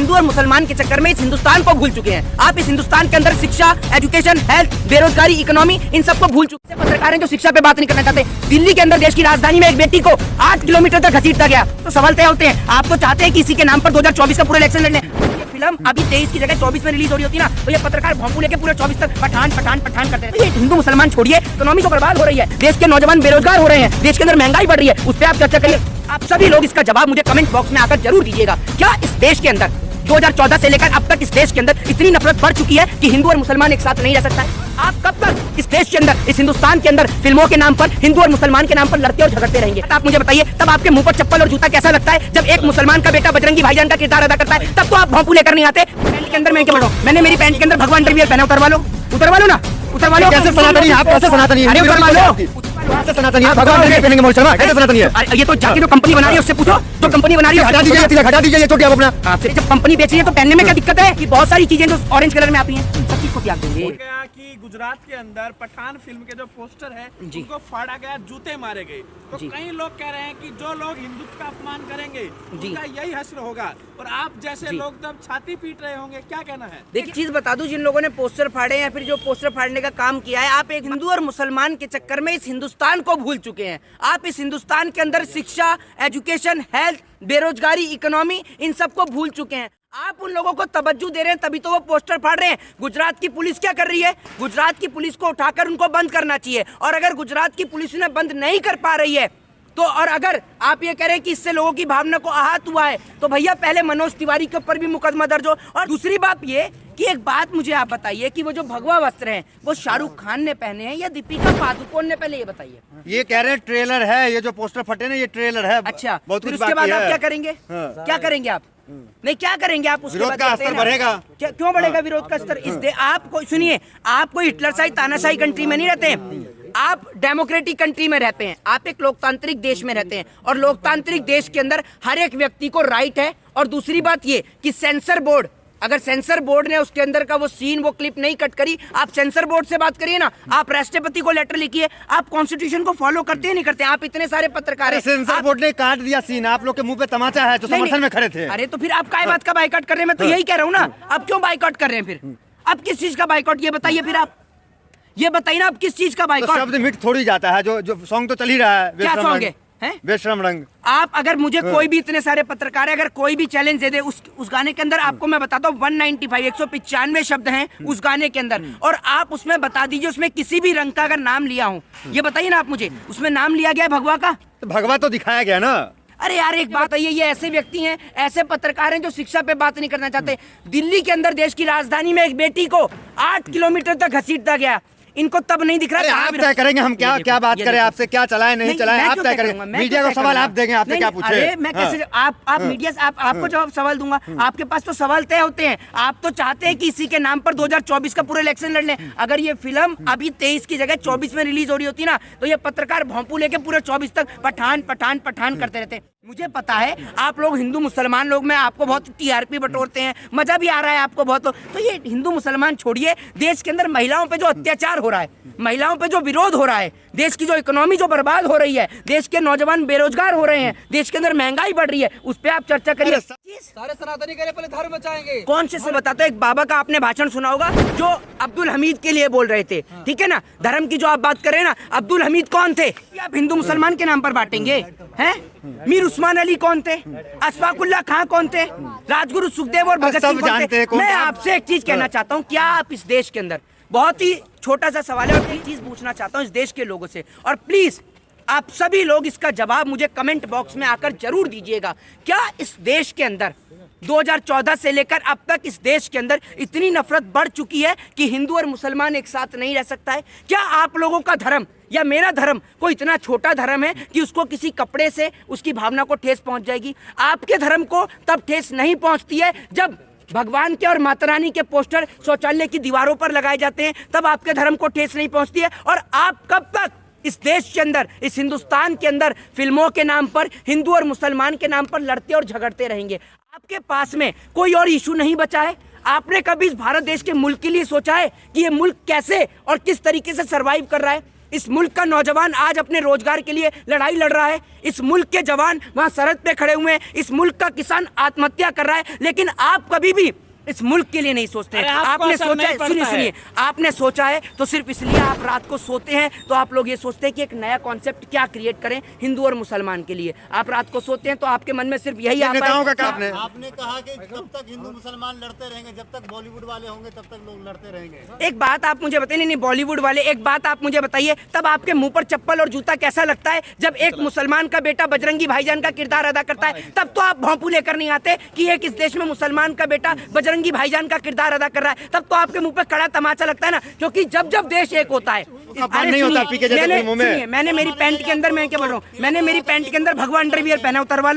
हिंदू और मुसलमान के चक्कर में इस हिंदुस्तान को भूल चुके हैं। आप इस हिंदुस्तान के अंदर शिक्षा, एजुकेशन, हेल्थ, बेरोजगारी, इकोनॉमी, इन सबको भूल चुके हैं। पत्रकार हैं जो शिक्षा पे बात नहीं करना चाहते। दिल्ली के अंदर देश की राजधानी में एक बेटी को 8 किलोमीटर तक घसीटा गया, तो सवाल तय होते हैं। आप तो चाहते हैं कि इसी के नाम पर 2024 का पूरा इलेक्शन लड़ने। फिल्म अभी 23 की जगह 24 में रिलीज हो रही होती ना, तो ये पत्रकार भोंपू लेके पूरे 24 तक पठान पठान पठान करते हैं। ये हिंदू मुसलमान छोड़िए, इकोनॉमी तो बर्बाद हो रही है, देश के नौजवान बेरोजगार हो रहे हैं, देश के अंदर महंगाई बढ़ रही है, उस पर आप चर्चा करिए। आप सभी लोग इसका जवाब मुझे कमेंट बॉक्स में आकर जरूर दीजिएगा। क्या इस देश के अंदर 2014 से लेकर अब तक इस देश के अंदर इतनी नफरत बढ़ चुकी है कि हिंदू और मुसलमान एक साथ नहीं रह सकता है? आप कब तक इस देश के अंदर, इस हिंदुस्तान के अंदर फिल्मों के नाम पर हिंदू और मुसलमान के नाम पर लड़ते और झगड़ते रहेंगे? आप मुझे बताइए, तब आपके मुंह पर चप्पल और जूता कैसा लगता है जब एक मुसलमान का बेटा बजरंगी भाईजान का किरदार अदा करता है? तब तो आप भोंपू लेकर नहीं आते। पैंट के अंदर मैं क्या बोल रहा हूं? मैंने मेरी पैंट के अंदर भगवान ड्रीवियर पहना, उतरवा लो ना, उतरवा लो। कैसे सनातनी आप? कैसे सनातनी? अरे उतरवा लो। सनातनी आप भगवान ड्रीवियर पहनेंगे मोहित शर्मा? कैसे सनातनी है? ये तो जाके जो कंपनी बना रही है उससे पूछो, जो कंपनी बना रही है। हटा दीजिए ये चोटी आप अपना। आपसे जब कंपनी बेच रही है तो पहनने में क्या दिक्कत है? कि बहुत सारी चीजें जो ऑरेंज कलर में आती हैं सब चीज को त्याग देंगे। कि गुजरात के अंदर पठान फिल्म के जो पोस्टर है उनको फाड़ा गया, जूते मारे गए, तो कई लोग कह रहे हैं कि जो लोग हिंदुत्व का अपमान करेंगे उनका यही हश्र होगा, और आप जैसे लोग तब छाती पीट रहे होंगे। क्या कहना है? देखिए, चीज बता दूं, जिन लोगों ने पोस्टर फाड़े या फिर जो पोस्टर फाड़ने का काम किया है, आप एक हिंदू और मुसलमान के चक्कर में इस हिंदुस्तान को भूल चुके हैं। आप इस हिंदुस्तान के अंदर शिक्षा, एजुकेशन, हेल्थ, बेरोजगारी, इकोनॉमी, इन सबको भूल चुके हैं। आप उन लोगों को तवज्जो दे रहे हैं, तभी तो वो पोस्टर फाड़ रहे हैं। गुजरात की पुलिस क्या कर रही है? गुजरात की पुलिस को उठाकर उनको बंद करना चाहिए, और अगर गुजरात की पुलिस उन्हें बंद नहीं कर पा रही है तो, और अगर आप ये कह रहे हैं कि इससे लोगों की भावना को आहत हुआ है, तो भैया पहले मनोज तिवारी के ऊपर भी मुकदमा दर्ज हो। और दूसरी बात ये कि एक बात मुझे आप बताइए कि वो जो भगवा वस्त्र हैं वो शाहरुख खान ने पहने हैं या दीपिका पादुकोण ने? पहले ये बताइए। ये कह रहे हैं ट्रेलर है, ये जो पोस्टर फटे ना ये ट्रेलर है। अच्छा, बहुत फिर उसके बाद आप क्या करेंगे? क्या करेंगे आप? नहीं, क्या करेंगे आप? उसके विरोध का स्तर बढ़ेगा। क्यों बढ़ेगा विरोध का स्तर? आपको सुनिए, आप कोई हिटलरशाही तानाशाही कंट्री में नहीं रहते हैं, आप डेमोक्रेटिक कंट्री में रहते हैं, आप एक लोकतांत्रिक देश में रहते हैं, और लोकतांत्रिक देश के अंदर हर एक व्यक्ति को राइट है। और दूसरी बात ये कि सेंसर बोर्ड, अगर सेंसर बोर्ड ने उसके अंदर का वो सीन, वो क्लिप नहीं कट करी, आप सेंसर बोर्ड से बात करिए ना, आप राष्ट्रपति को लेटर लिखिए। आप कॉन्स्टिट्यूशन को फॉलो करते हैं नहीं करते? आप इतने सारे पत्रकार हैं, सेंसर बोर्ड ने काट दिया सीन, आप लोग के मुंह पे तमाचा है जो समर्थन में खड़े थे। अरे तो फिर आप काय बात का बाइकआउट कर रहे हैं? मैं तो यही कह रहा हूँ ना, अब क्यों बाइकआउट कर रहे हैं? फिर अब किस चीज का बाइकआउट, ये बताइए। फिर आप ये बताइए ना, आप किस चीज का बाइकआउट? शब्द मिट थोड़ी जाता है, जो सॉन्ग तो चल ही रहा है। क्या सॉन्ग है? बेशरम रंग। आप अगर मुझे कोई भी, इतने सारे पत्रकार है, अगर कोई भी चैलेंज दे दे उस गाने के अंदर, आपको मैं बताता हूँ 195 शब्द हैं उस गाने के अंदर, और आप उसमें बता दीजिए उसमें किसी भी रंग का अगर नाम लिया हो, ये बताइए ना आप मुझे, उसमें नाम लिया गया है भगवा का? तो भगवा तो दिखाया गया ना। अरे यार, एक बात है, ये ऐसे व्यक्ति हैं, ऐसे पत्रकार हैं जो शिक्षा पे बात नहीं करना चाहते। दिल्ली के अंदर देश की राजधानी में एक बेटी को 8 किलोमीटर तक घसीटा गया, इनको तब नहीं दिख रहा। आप तय करेंगे हम क्या बात करें आपसे, क्या चलाए नहीं चलाए, आप तय करेंगे। मीडिया को सवाल आप देंगे, आपसे क्या पूछे? अरे मैं कैसे, आप मीडिया से आपको जवाब सवाल दूंगा? आपके पास तो सवाल तय होते हैं। आप तो चाहते हैं कि इसी के नाम पर 2024 का पूरा इलेक्शन लड़ लें। अगर ये फिल्म अभी 23 की जगह 24 में रिलीज हो रही होती ना, तो ये पत्रकार भोंपू लेके पूरे 24 तक पठान पठान पठान करते रहते। मुझे पता है आप लोग हिंदू मुसलमान लोग में आपको बहुत टीआरपी बटोरते हैं, मजा भी आ रहा है आपको बहुत, तो ये हिंदू मुसलमान छोड़िए। देश के अंदर महिलाओं पे जो अत्याचार हो रहा है, महिलाओं पे जो विरोध हो रहा है, देश की जो इकोनॉमी जो बर्बाद हो रही है, देश के नौजवान बेरोजगार हो रहे हैं, देश के अंदर महंगाई बढ़ रही है, उस पे आप चर्चा करिए। सारे सनातनी कह रहे पहले धर्म बचाएंगे। कौन से बताते? एक बाबा का आपने भाषण सुना होगा जो अब्दुल हमीद के लिए बोल रहे थे, ठीक है ना? धर्म की जो आप बात कर रहे हैं ना, अब्दुल हमीद कौन थे? आप हिंदू मुसलमान के नाम पर बांटेंगे? हैं? मीर उस्मान अली कौन थे? अशफाकुल्ला खां कौन थे? राजगुरु सुखदेव और भगत सिंह कौन थे? मैं आपसे एक चीज कहना चाहता हूँ, क्या आप इस देश के अंदर, बहुत ही छोटा सा सवाल है और एक चीज पूछना चाहता हूँ इस देश के लोगों से, और प्लीज आप सभी लोग इसका जवाब मुझे कमेंट बॉक्स में आकर जरूर दीजिएगा। क्या इस देश के अंदर 2014 से लेकर अब तक इस देश के अंदर इतनी नफरत बढ़ चुकी है कि हिंदू और मुसलमान एक साथ नहीं रह सकता है? क्या आप लोगों का धर्म या मेरा धर्म कोई इतना छोटा धर्म है कि उसको किसी कपड़े से उसकी भावना को ठेस पहुंच जाएगी? आपके धर्म को तब ठेस नहीं पहुंचती है जब भगवान के और माता रानी के पोस्टर शौचालय की दीवारों पर लगाए जाते हैं, तब आपके धर्म को ठेस नहीं पहुंचती है। और आप कब तक इस देश के अंदर, इस हिंदुस्तान के अंदर फिल्मों के नाम पर, हिंदू और मुसलमान के नाम पर लड़ते और झगड़ते रहेंगे? आपके पास में कोई और इशू नहीं बचा है? आपने कभी इस भारत देश के मुल्क के लिए सोचा है कि ये मुल्क कैसे और किस तरीके से सरवाइव कर रहा है? इस मुल्क का नौजवान आज अपने रोजगार के लिए लड़ाई लड़ रहा है, इस मुल्क के जवान वहां सरहद पे खड़े हुए हैं, इस मुल्क का किसान आत्महत्या कर रहा है, लेकिन आप कभी भी इस मुल्क के लिए नहीं सोचते हैं। आपने सोचा है, सुनिए, आपने सोचा है तो सिर्फ इसलिए आप रात को सोते हैं, तो आप लोग ये सोचते हैं कि एक नया कॉन्सेप्ट क्या क्रिएट करें हिंदू और मुसलमान के लिए। आप रात को सोते हैं तो आपके मन में सिर्फ यही आता है। आपने कहा कि जब तक हिंदू मुसलमान लड़ते रहेंगे, जब तक बॉलीवुड वाले होंगे तब तक लोग लड़ते रहेंगे। एक बात आप मुझे बताइए, नहीं बॉलीवुड वाले, एक बात आप मुझे बताइए, तब आपके मुंह पर चप्पल और जूता कैसा लगता है जब एक मुसलमान का बेटा बजरंगी भाईजान का किरदार अदा करता है? तब तो आप भौंपू लेकर नहीं आते कि एक इस देश में मुसलमान का बेटा बजरंगी भाईजान का किरदार अदा कर रहा है। तब तो आपके मुंह पे कड़ा तमाचा लगता है ना, क्योंकि जब जब देश एक होता है, नहीं होता पीके जैसे मुंह में। मैंने मेरी पैंट के अंदर, मैं क्या बोल रहा हूँ, मैंने मेरी पैंट के अंदर भगवान अंडरवियर पहना, उतरवा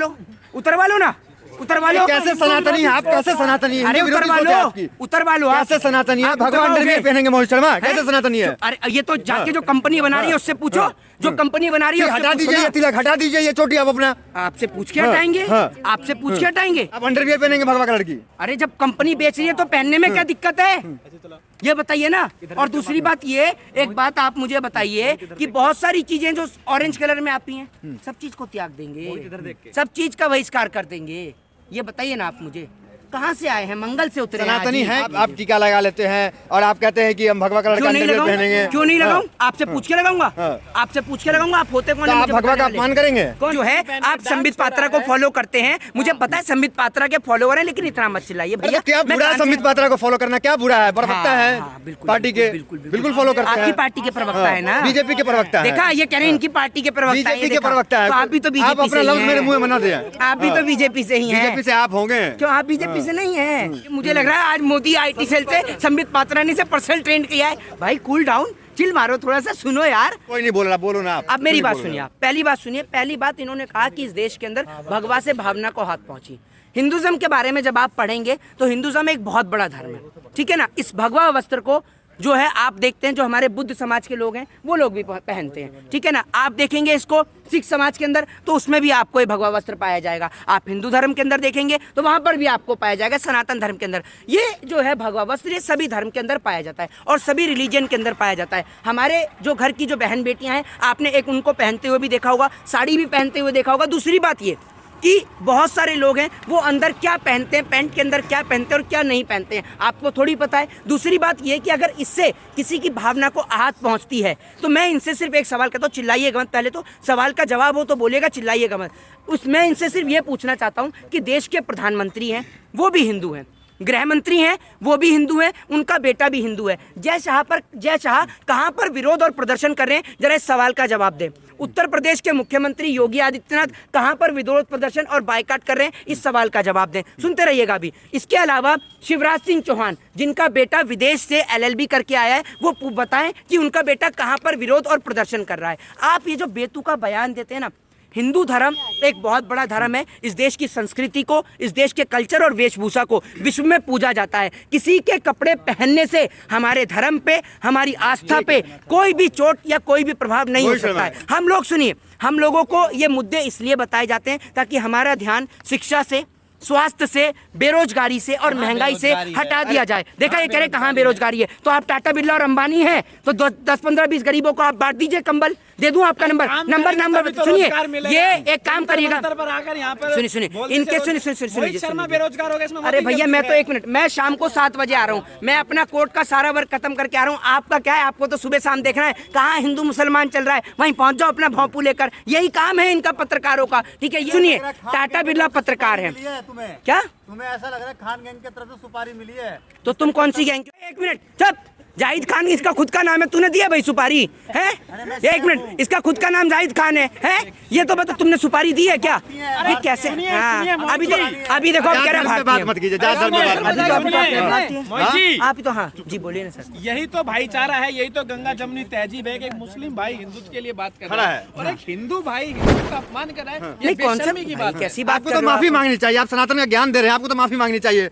लो ना, उतरवा लो। कैसे सनातनी आप, कैसे सनातनी? अरे उतरवा लो आप। कैसे सनातनी है? भगवान अंडरवियर पहनेंगे मोहित शर्मा, कैसे सनातनी है? अरे ये तो जाके जो कंपनी बना रही है उससे पूछो, जो कंपनी बना रही है हटा दीजिए ये तिलक, हटा दीजिए ये चोटी आप अपना। आपसे पूछ के हटाएंगे, आपसे पूछ के हटाएंगे। आप अंडरवियर पहनेंगे भगवा कलर की? अरे जब कंपनी बेच रही है तो पहनने में क्या दिक्कत है, ये बताइए ना। और दूसरी बात ये, एक बात आप मुझे बताइए कि बहुत सारी चीजें जो ऑरेंज कलर में आती हैं, सब चीज को त्याग देंगे, सब चीज का बहिष्कार कर देंगे, ये बताइए ना आप मुझे। कहाँ से आए हैं? मंगल से उतरे हैं। सनातनी है, आप टीका लगा लेते हैं और आप कहते हैं कि हम भगवा कलर का अंडरवियर पहनेंगे। क्यों नहीं लगाऊं? आपसे पूछ के लगाऊंगा, आपसे पूछ के लगाऊंगा। आप होते कौन? आप भगवा का अपमान करेंगे? कौन जो है? आप संबित पात्रा को फॉलो करते हैं, मुझे पता है संबित पात्रा के फॉलोवर हैं, लेकिन इतना मत चिल्लाइए भैया। क्या बुरा है संबित पात्रा को फॉलो करना? क्या बुरा है? प्रवक्ता है पार्टी के, बिल्कुल फॉलो करते हैं। आपकी पार्टी के प्रवक्ता है ना? बीजेपी के प्रवक्ता है। देखा, ये कह रहे हैं इनकी पार्टी के प्रवक्ता है, बीजेपी के प्रवक्ता है। आप भी तो बीजेपी अपना लफ्ज मेरे मुंह में मना दिया। आप भी तो बीजेपी से ही हैं। बीजेपी से आप होंगे? क्यों आप बीजेपी से नहीं हैं? मुझे लग रहा है आज मोदी आईटी सेल से संबित पात्रा ने से पर्सनल ट्रेंड किया है। भाई कूल डाउन, चिल मारो थोड़ा सा, सुनो यार। कोई नहीं बोल रहा, बोलो ना आप। अब मेरी बात सुनिए, आप पहली बात सुनिए। पहली बात, इन्होंने कहा कि इस देश के अंदर भगवा से भावना को हाथ पहुंची। हिंदुज्म के बारे में जब आप पढ़ेंगे तो हिंदुज्म एक बहुत बड़ा धर्म है, ठीक है ना। इस भगवा वस्त्र को जो है आप देखते हैं, जो हमारे बुद्ध समाज के लोग हैं वो लोग भी पहनते हैं, ठीक है ना। आप देखेंगे इसको सिख समाज के अंदर तो उसमें भी आपको ये भगवा वस्त्र पाया जाएगा। आप हिंदू धर्म के अंदर देखेंगे तो वहां पर भी आपको पाया जाएगा। सनातन धर्म के अंदर ये जो है भगवा वस्त्र, ये सभी धर्म के अंदर पाया जाता है और सभी रिलीजन के अंदर पाया जाता है। हमारे जो घर की जो बहन बेटियां हैं, आपने एक उनको पहनते हुए भी देखा होगा, साड़ी भी पहनते हुए देखा होगा। दूसरी बात ये कि बहुत सारे लोग हैं वो अंदर क्या पहनते हैं, पैंट के अंदर क्या पहनते हैं और क्या नहीं पहनते हैं, आपको थोड़ी पता है। दूसरी बात ये कि अगर इससे किसी की भावना को आहत पहुंचती है तो मैं इनसे सिर्फ एक सवाल करता हूँ, चिल्लाइएगा मत। पहले तो सवाल का जवाब हो तो बोलेगा, चिल्लाइएगा मत। मैं इनसे सिर्फ ये पूछना चाहता हूँ कि देश के प्रधानमंत्री हैं वो भी हिंदू हैं, गृह मंत्री हैं वो भी हिंदू हैं, उनका बेटा भी हिंदू है। जय शाह कहाँ पर विरोध और प्रदर्शन कर रहे हैं, जरा इस सवाल का जवाब दें। उत्तर प्रदेश के मुख्यमंत्री योगी आदित्यनाथ कहां पर विरोध प्रदर्शन और बायकॉट कर रहे हैं, इस सवाल का जवाब दें। सुनते रहिएगा अभी। इसके अलावा शिवराज सिंह चौहान, जिनका बेटा विदेश से LLB करके आया है, वो बताएं कि उनका बेटा कहां पर विरोध और प्रदर्शन कर रहा है। आप ये जो बेतुका बयान देते हैं ना, हिंदू धर्म एक बहुत बड़ा धर्म है। इस देश की संस्कृति को, इस देश के कल्चर और वेशभूषा को विश्व में पूजा जाता है। किसी के कपड़े पहनने से हमारे धर्म पे, हमारी आस्था पे कोई भी चोट या कोई भी प्रभाव नहीं हो सकता है। हम लोग सुनिए, हम लोगों को ये मुद्दे इसलिए बताए जाते हैं ताकि हमारा ध्यान शिक्षा से, स्वास्थ्य से, बेरोजगारी से और महंगाई से हटा दिया जाए। देखा, ये कह रहे कहाँ बेरोजगारी है, तो आप टाटा बिरला और अंबानी हैं तो 10-15-20 गरीबों को आप बांट दीजिए कंबल। दे दूं आपका नंबर सुनिए, ये एक काम करिएगा, सुनिए इनके सुनिए शर्मा बेरोजगार हो गए। अरे भैया मैं तो 1 मिनट, मैं शाम को 7 बजे आ रहा हूँ, मैं अपना कोर्ट का सारा वर्क खत्म करके आ रहा हूँ। आपका क्या है, आपको तो सुबह शाम देखना है कहाँ हिंदू मुसलमान चल रहा है, वहीं पहुंच जाओ अपना भौंपू लेकर। यही काम है इनका पत्रकारों का, ठीक है। सुनिए, टाटा बिरला पत्रकार है। क्या तुम्हें ऐसा लग रहा है खान गैंग की तरफ से सुपारी मिली है? तो तुम कौन सी गैंग? 1 मिनट चुप। जाहिद खान इसका खुद का नाम है, तूने दिया भाई सुपारी है? 1 मिनट, इसका खुद का नाम जाहिद खान है? ये तो बता, तुमने सुपारी दी है क्या? ये कैसे? हाँ, अभी देखो आप कह रहे हैं बात मत कीजिए, आप तो हाँ जी बोलिए ना सर। यही तो भाईचारा है, यही तो गंगा जमुनी तहजीब है कि एक मुस्लिम भाई हिंदुत्व के लिए बात कर रहा है और एक हिंदू भाई हिंदू का अपमान कर रहा है। नहीं, कौन सा की बात, कैसी बात? आपको तो माफी मांगनी चाहिए, आप सनातन का ज्ञान दे रहे हैं, आपको तो माफी मांगनी चाहिए।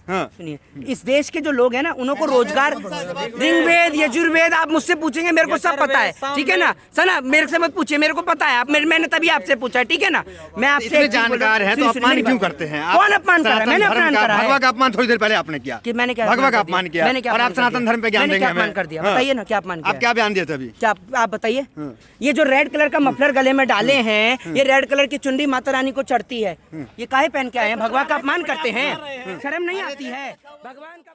हाँ। सुनिए, इस देश के जो लोग हैं ना, उनको रोजगार, ऋग्वेद यजुर्वेद आप मुझसे पूछेंगे, मेरे को सब पता है, ठीक है ना सना, मेरे से मत पूछिए, मेरे को पता है, आप मैंने तभी आपसे पूछा, ठीक है ना। मैं आपसे इतने जानकार है तो अपमान क्यों करते हैं आप? कौन अपमान कर रहा है? मैंने अपमान करा है? भगवा का अपमान थोड़ी देर पहले आपने किया कि मैंने क्या भगवा का अपमान किया, मैंने क्या और आप अपमान कर सनातन दिया? धर्म पे ज्ञान मैंने देंगे क्या हमें? अपमान कर दिया? हाँ। बताइए ना, क्या अपमान किया? आप क्या बयान दिए थे अभी? क्या आप बताइए। ये जो रेड कलर का मफलर गले में डाले हैं, ये रेड कलर की चुंडी माता रानी को चढ़ती है, ये काहे पहन के आए हैं? भगवान का अपमान करते हैं, शर्म नहीं आती है? भगवान का